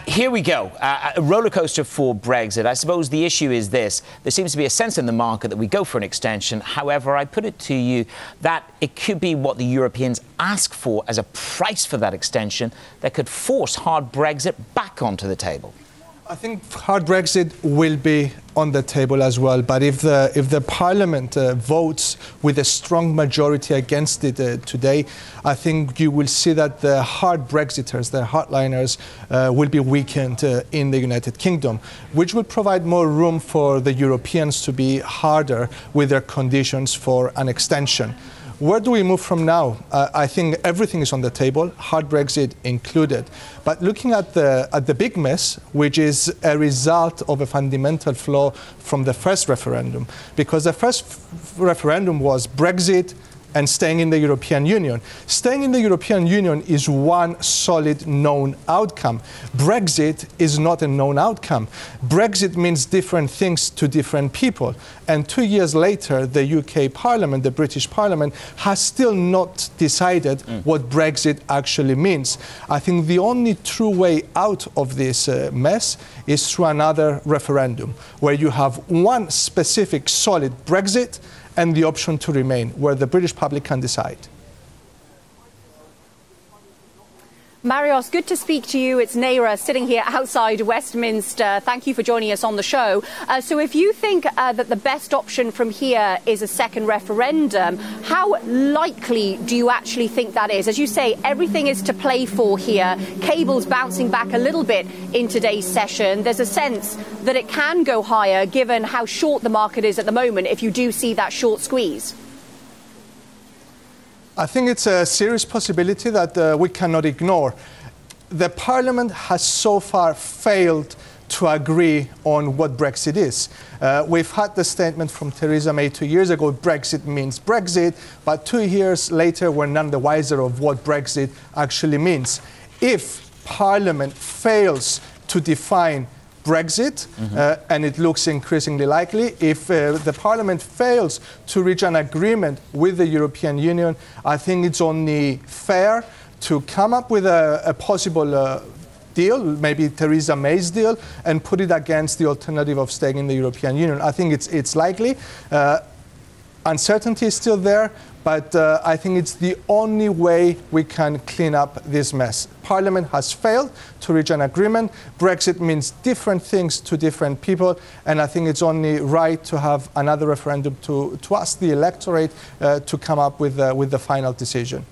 Here we go. A roller coaster for Brexit. I suppose the issue is this. There seems to be a sense in the market that we go for an extension. However, I put it to you that it could be what the Europeans ask for as a price for that extension that could force hard Brexit back onto the table. I think hard Brexit will be on the table as well, but if the Parliament votes with a strong majority against it today, I think you will see that the hard Brexiters, the hardliners, will be weakened in the United Kingdom, which will provide more room for the Europeans to be harder with their conditions for an extension. Where do we move from now? I think everything is on the table, hard Brexit included. But looking at the big mess, which is a result of a fundamental flaw from the first referendum, because the first referendum was Brexit and staying in the European Union. Staying in the European Union is one solid known outcome. Brexit is not a known outcome. Brexit means different things to different people. And 2 years later, the UK Parliament, the British Parliament, has still not decided what Brexit actually means. I think the only true way out of this mess is through another referendum, where you have one specific solid Brexit and the option to remain, where the British public can decide. Marios, good to speak to you. It's Naira sitting here outside Westminster. Thank you for joining us on the show. So if you think that the best option from here is a second referendum, how likely do you actually think that is? As you say, everything is to play for here. Cable's bouncing back a little bit in today's session. There's a sense that it can go higher given how short the market is at the moment if you do see that short squeeze. I think it's a serious possibility that we cannot ignore. The Parliament has so far failed to agree on what Brexit is. We've had the statement from Theresa May 2 years ago, Brexit means Brexit, but 2 years later we're none the wiser of what Brexit actually means. If Parliament fails to define Brexit, and it looks increasingly likely, if the Parliament fails to reach an agreement with the European Union, I think it's only fair to come up with a possible deal, maybe Theresa May's deal, and put it against the alternative of staying in the European Union. I think it's likely. Uncertainty is still there, but I think it's the only way we can clean up this mess. Parliament has failed to reach an agreement. Brexit means different things to different people, and I think it's only right to have another referendum to ask the electorate to come up with the final decision.